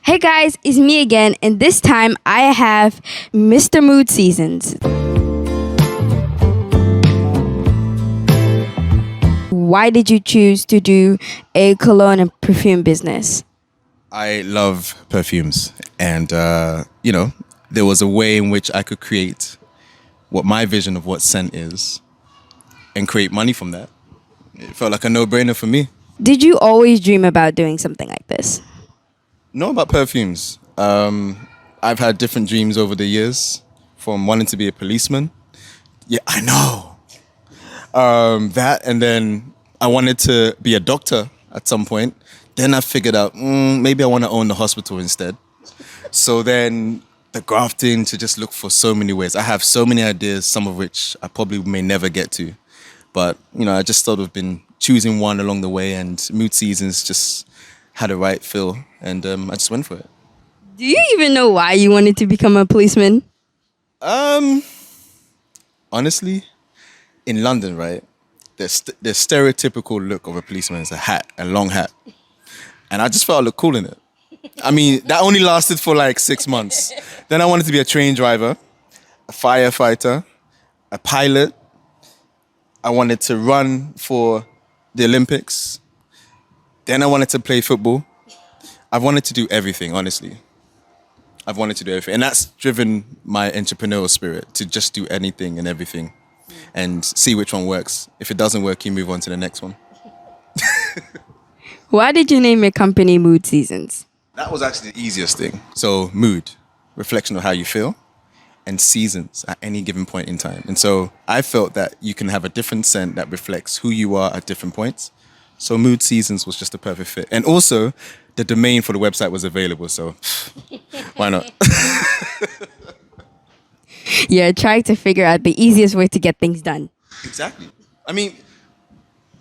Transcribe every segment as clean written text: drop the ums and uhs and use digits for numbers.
Hey guys, it's me again, and this time I have Mr. Mood Seasons. Why did you choose to do a cologne and perfume business? I love perfumes, and there was a way in which I could create what my vision of what scent is, and create money from that. It felt like a no-brainer for me. Did you always dream about doing something like this? Know about perfumes. I've had different dreams over the years, from wanting to be a policeman. Yeah, I know. That, and then I wanted to be a doctor at some point. Then I figured out maybe I want to own the hospital instead. So then the grafting to just look for so many ways. I have so many ideas, some of which I probably may never get to. But, I just sort of been choosing one along the way, and Mood Seasons just had a right feel, and I just went for it. Do you even know why you wanted to become a policeman? Honestly, in London, right, the stereotypical look of a policeman is a hat, a long hat. And I just felt I looked cool in it. I mean, that only lasted for like 6 months. Then I wanted to be a train driver, a firefighter, a pilot. I wanted to run for the Olympics. Then I wanted to play football. I've wanted to do everything, honestly. I've wanted to do everything. And that's driven my entrepreneurial spirit, to just do anything and everything and see which one works. If it doesn't work, you move on to the next one. Why did you name your company Mood Seasons? That was actually the easiest thing. So mood, reflection of how you feel, and seasons at any given point in time. And so I felt that you can have a different scent that reflects who you are at different points. So Mood Seasons was just a perfect fit. And also, the domain for the website was available, so why not? You're trying to figure out the easiest way to get things done. Exactly. I mean,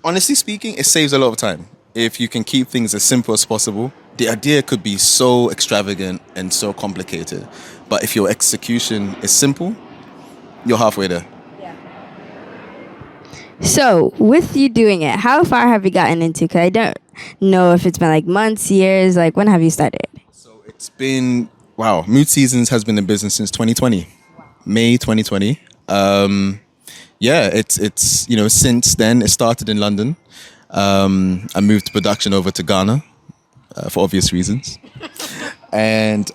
honestly speaking, it saves a lot of time. If you can keep things as simple as possible, the idea could be so extravagant and so complicated. But if your execution is simple, you're halfway there. So, with you doing it, how far have you gotten into? Because I don't know if it's been like months, years, like when have you started? So it's been, Mood Seasons has been in business since 2020, May 2020. It's since then, it started in London. I moved production over to Ghana for obvious reasons. And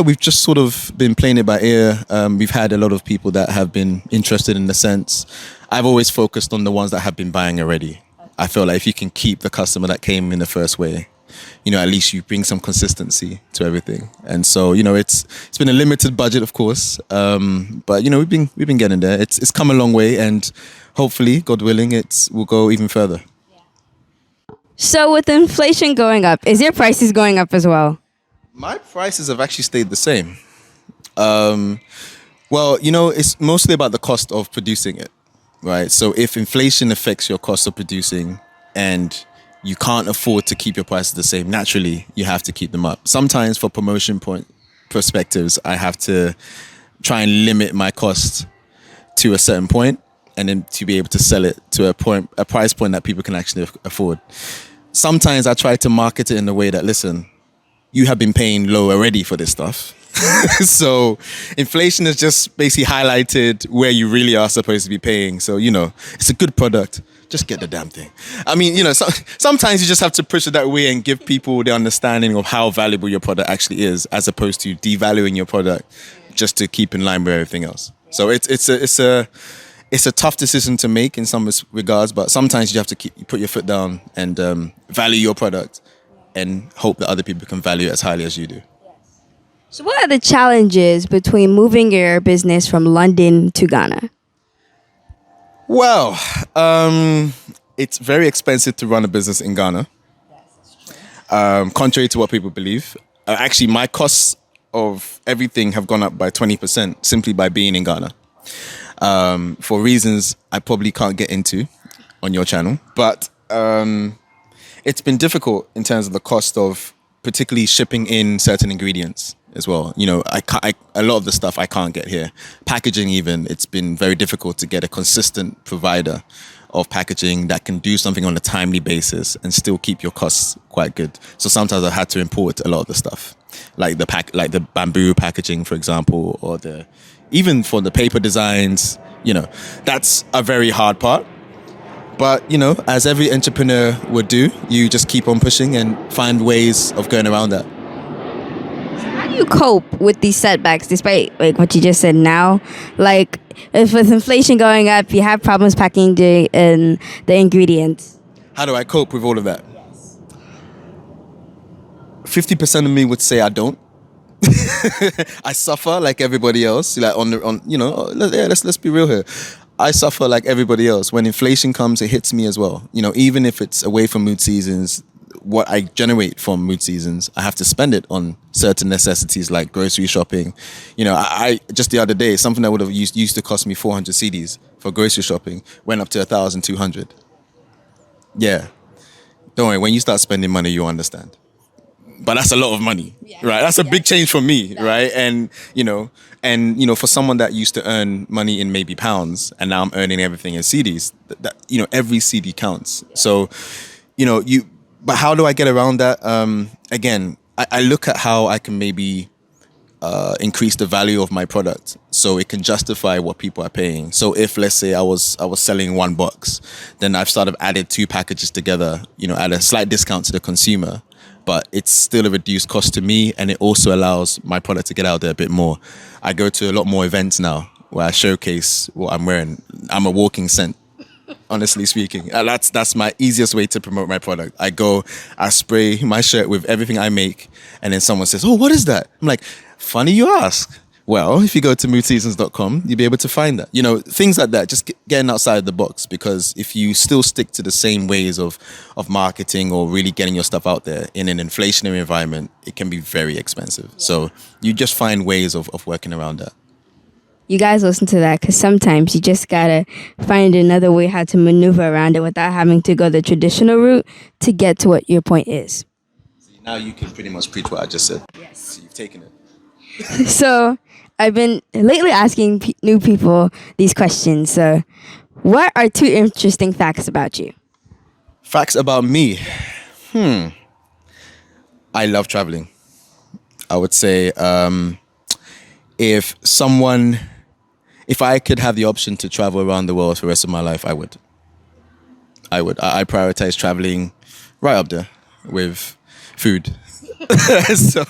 we've just sort of been playing it by ear. We've had a lot of people that have been interested in the scents. I've always focused on the ones that have been buying already. I feel like if you can keep the customer that came in the first way, at least you bring some consistency to everything. And so, it's been a limited budget, of course, but we've been getting there. It's come a long way, and hopefully, God willing, will go even further. So, with inflation going up, is your prices going up as well? My prices have actually stayed the same. It's mostly about the cost of producing it, right? So if inflation affects your cost of producing and you can't afford to keep your prices the same, naturally, you have to keep them up. Sometimes for promotion point perspectives, I have to try and limit my cost to a certain point, and then to be able to sell it to a price point that people can actually afford. Sometimes I try to market it in a way that, listen, you have been paying low already for this stuff. So inflation has just basically highlighted where you really are supposed to be paying. So, it's a good product. Just get the damn thing. I mean, sometimes you just have to push it that way and give people the understanding of how valuable your product actually is, as opposed to devaluing your product just to keep in line with everything else. So it's a tough decision to make in some regards, but sometimes you have to put your foot down and value your product and hope that other people can value it as highly as you do. So what are the challenges between moving your business from London to Ghana? Well, it's very expensive to run a business in Ghana. Contrary to what people believe. Actually, my costs of everything have gone up by 20% simply by being in Ghana. For reasons I probably can't get into on your channel. But it's been difficult in terms of the cost of particularly shipping in certain ingredients as well. A lot of the stuff I can't get here. Packaging even, it's been very difficult to get a consistent provider of packaging that can do something on a timely basis and still keep your costs quite good. So sometimes I had to import a lot of the stuff, like the bamboo packaging, for example, or even for the paper designs. That's a very hard part. But, as every entrepreneur would do, you just keep on pushing and find ways of going around that. How do you cope with these setbacks, despite like what you just said now? Like, if with inflation going up, you have problems packing the ingredients. How do I cope with all of that? 50% of me would say I don't. I suffer like everybody else. Like let's be real here. I suffer like everybody else. When inflation comes, it hits me as well. Even if it's away from mood seasons, what I generate from mood seasons, I have to spend it on certain necessities like grocery shopping. I just the other day, something that would have used to cost me 400 cedis for grocery shopping went up to 1,200. Yeah. Don't worry, when you start spending money, you'll understand. But that's a lot of money, right? That's a big change for me, right? And, for someone that used to earn money in maybe pounds and now I'm earning everything in CDs, that every CD counts. So, but how do I get around that? Again, I look at how I can maybe increase the value of my product so it can justify what people are paying. So if, let's say I was selling $1, then I've sort of added 2 packages together, at a slight discount to the consumer. But it's still a reduced cost to me, and it also allows my product to get out there a bit more. I go to a lot more events now where I showcase what I'm wearing. I'm a walking scent, honestly speaking. That's my easiest way to promote my product. I spray my shirt with everything I make, and then someone says, "Oh, what is that?" I'm like, "Funny you ask." Well, if you go to moodseasons.com, you'll be able to find that. Things like that, just getting outside the box, because if you still stick to the same ways of marketing or really getting your stuff out there in an inflationary environment, it can be very expensive. So you just find ways of working around that. You guys listen to that, because sometimes you just gotta find another way how to maneuver around it without having to go the traditional route to get to what your point is. See, now you can pretty much preach what I just said. Yes. So you've taken it. So I've been lately asking new people these questions. So what are 2 interesting facts about you? Facts about me. I love traveling. I would say if I could have the option to travel around the world for the rest of my life, I would. I prioritize traveling right up there with food. So,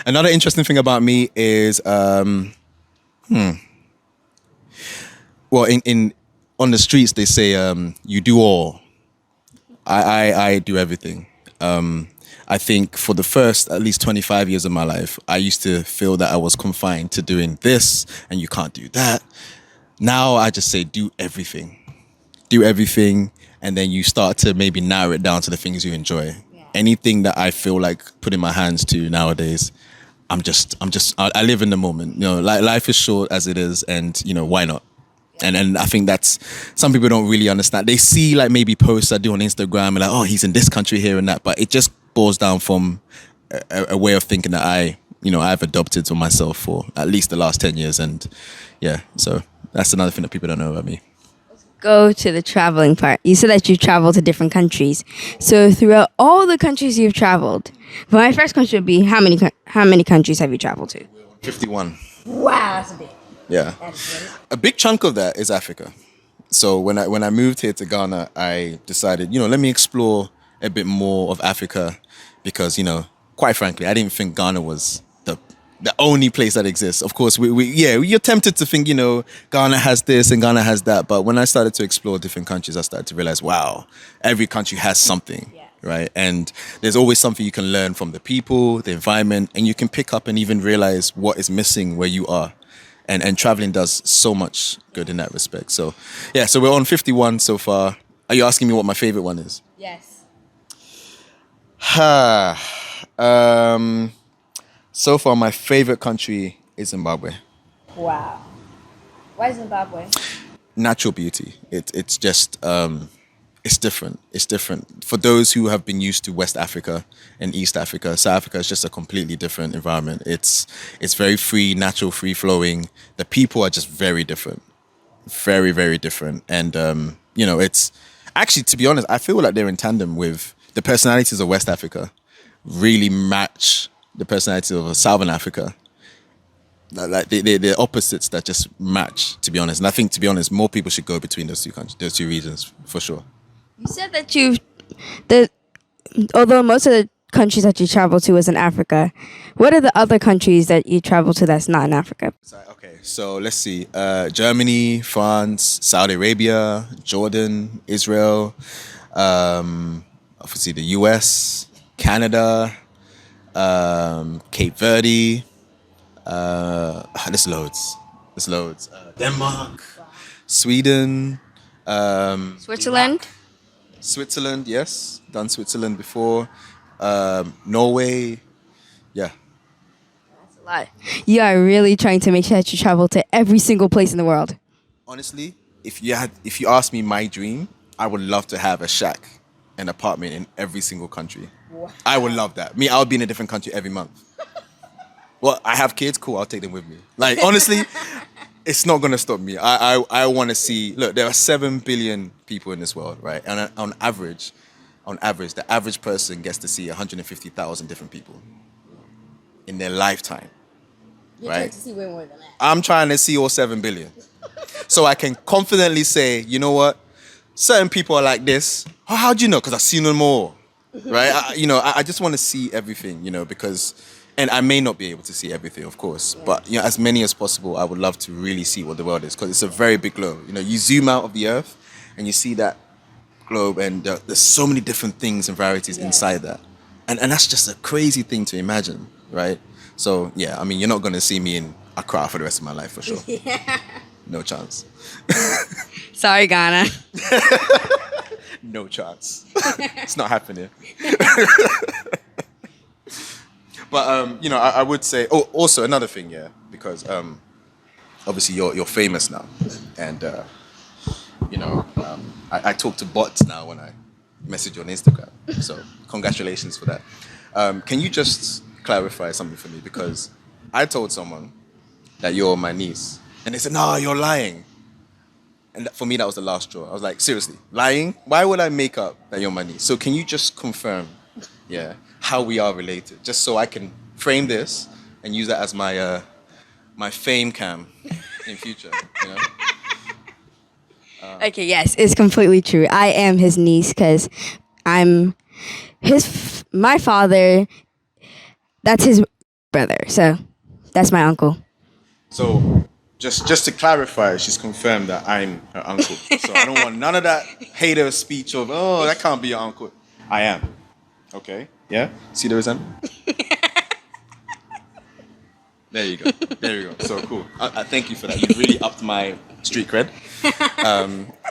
another interesting thing about me is, well, on the streets they say, you do all. I do everything. I think for the first at least 25 years of my life, I used to feel that I was confined to doing this and you can't do that. Now I just say do everything. Do everything, and then you start to maybe narrow it down to the things you enjoy. Anything that I feel like putting my hands to nowadays, I live in the moment. Like life is short as it is, and why not? And I think that's, some people don't really understand. They see like maybe posts I do on Instagram and like, oh, he's in this country here and that, but it just boils down from a way of thinking that I've adopted to myself for at least the last 10 years. And yeah, so that's another thing that people don't know about me. Go to the traveling part. You said that you traveled to different countries. So throughout all the countries you've traveled, my first question would be, how many countries have you traveled to? 51. Wow, that's a big. Yeah. A big chunk of that is Africa. So when I moved here to Ghana, I decided, let me explore a bit more of Africa, because, quite frankly, I didn't think Ghana was the only place that exists. Of course, you're tempted to think, Ghana has this and Ghana has that. But when I started to explore different countries, I started to realize, wow, every country has something, right? And there's always something you can learn from the people, the environment, and you can pick up and even realize what is missing where you are. And traveling does so much good in that respect. So, yeah, so we're on 51 so far. Are you asking me what my favorite one is? Yes. So far, my favorite country is Zimbabwe. Wow. Why Zimbabwe? Natural beauty. It's just, it's different. It's different. For those who have been used to West Africa and East Africa, South Africa is just a completely different environment. It's very free, natural, free flowing. The people are just very different. very, very different. And it's actually, to be honest, I feel like they're in tandem with the personalities of West Africa. Really match the personalities of Southern Africa. Like they're opposites that just match, to be honest. And I think, to be honest, more people should go between those two countries, those two regions, for sure. You said that although most of the countries that you travel to is in Africa, what are the other countries that you travel to that's not in Africa? Okay, so let's see. Germany, France, Saudi Arabia, Jordan, Israel, obviously the US, Canada, Cape Verde. There's loads. Denmark, Sweden, Switzerland? Iraq. Switzerland, yes. Done Switzerland before. Norway. Yeah. That's a lot. You are really trying to make sure that you travel to every single place in the world. Honestly, if you ask me my dream, I would love to have a shack, an apartment in every single country. Wow. I would love that. I would be in a different country every month. Well, I have kids, cool, I'll take them with me. Like, honestly, it's not going to stop me. I want to see, look, there are 7 billion people in this world, right? And on average, the average person gets to see 150,000 different people in their lifetime. You're right? trying to see way more than that. I'm trying to see all 7 billion. So I can confidently say, you know what? Certain people are like this. How do you know? Because I've seen them all, right? I just want to see everything, because... And I may not be able to see everything, of course, but as many as possible, I would love to really see what the world is, because it's a very big globe. You zoom out of the earth and you see that globe, and there's so many different things and varieties inside that. And that's just a crazy thing to imagine, right? So, yeah, you're not going to see me in Accra for the rest of my life, for sure. Yeah. No chance. Sorry, Ghana. No chance. It's not happening. But I would say. Oh, also another thing, because obviously you're famous now, and I talk to bots now when I message you on Instagram. So congratulations for that. Can you just clarify something for me? Because I told someone that you're my niece, and they said, "No, you're lying." And for me, that was the last straw. I was like, seriously, lying? Why would I make up that you're my niece? So can you just confirm? Yeah. How we are related, just so I can frame this and use that as my my fame cam in future. Okay, yes, it's completely true. I am his niece because I'm my father. That's his brother, so that's my uncle. So just to clarify, she's confirmed that I'm her uncle. So I don't want none of that hater speech of, oh, that can't be your uncle. I am. Okay. Yeah? See the resentment? There you go. So cool. I thank you for that. You've really upped my street cred.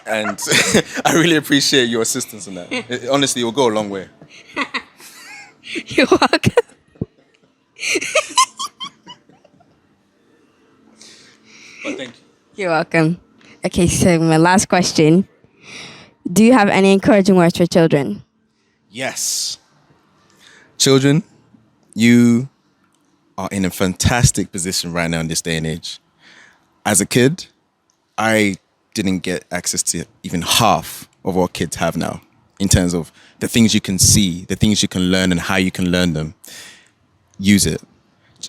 And I really appreciate your assistance in that. Honestly, it will go a long way. You're welcome. But thank you. You're welcome. Okay, so my last question. Do you have any encouraging words for children? Yes. Children, you are in a fantastic position right now in this day and age. As a kid, I didn't get access to even half of what kids have now in terms of the things you can see, the things you can learn, and how you can learn them. Use it.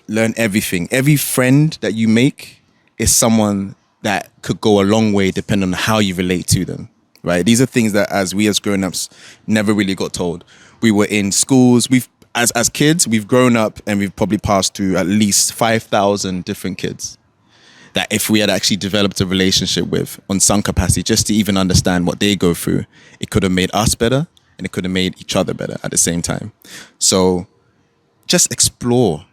Learn everything. Every friend that you make is someone that could go a long way depending on how you relate to them. Right? These are things that as grown-ups never really got told. We were in schools. As kids, we've grown up and we've probably passed through at least 5,000 different kids that if we had actually developed a relationship with on some capacity, just to even understand what they go through, it could have made us better and it could have made each other better at the same time. So just explore.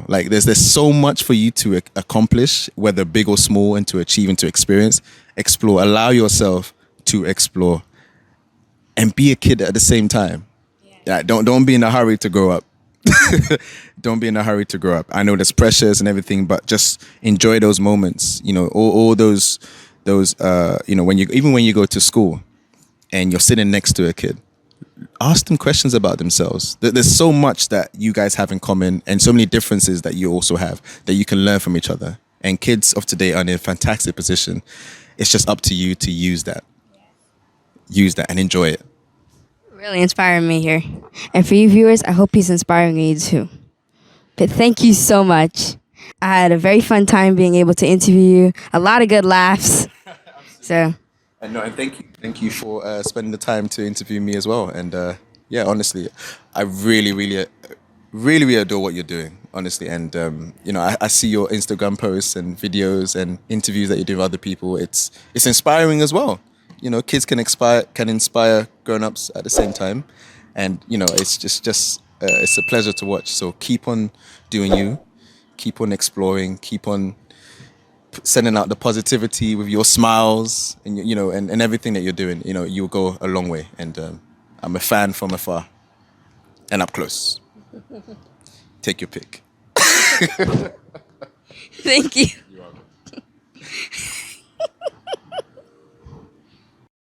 Like there's so much for you to accomplish, whether big or small, and to achieve and to experience. Explore. Allow yourself to explore and be a kid at the same time. Yeah, don't be in a hurry to grow up. Don't be in a hurry to grow up. I know there's pressures and everything, but just enjoy those moments. All those when you go to school and you're sitting next to a kid, ask them questions about themselves. There's so much that you guys have in common and so many differences that you also have that you can learn from each other. And kids of today are in a fantastic position. It's just up to you to use that and enjoy it. Really inspiring me here. And for you viewers, I hope he's inspiring you too. But thank you so much. I had a very fun time being able to interview you. A lot of good laughs. So And no, and thank you for spending the time to interview me as well. And yeah, honestly, I really adore what you're doing, honestly. And you know, I see your Instagram posts and videos and interviews that you do with other people. It's inspiring as well. You know, kids can inspire grown-ups at the same time, and you know, it's just it's a pleasure to watch. So keep on doing you, keep on exploring, keep on sending out the positivity with your smiles and you know and everything that you're doing. You know, you'll go a long way. And I'm a fan from afar and up close. Take your pick. thank you. You're welcome.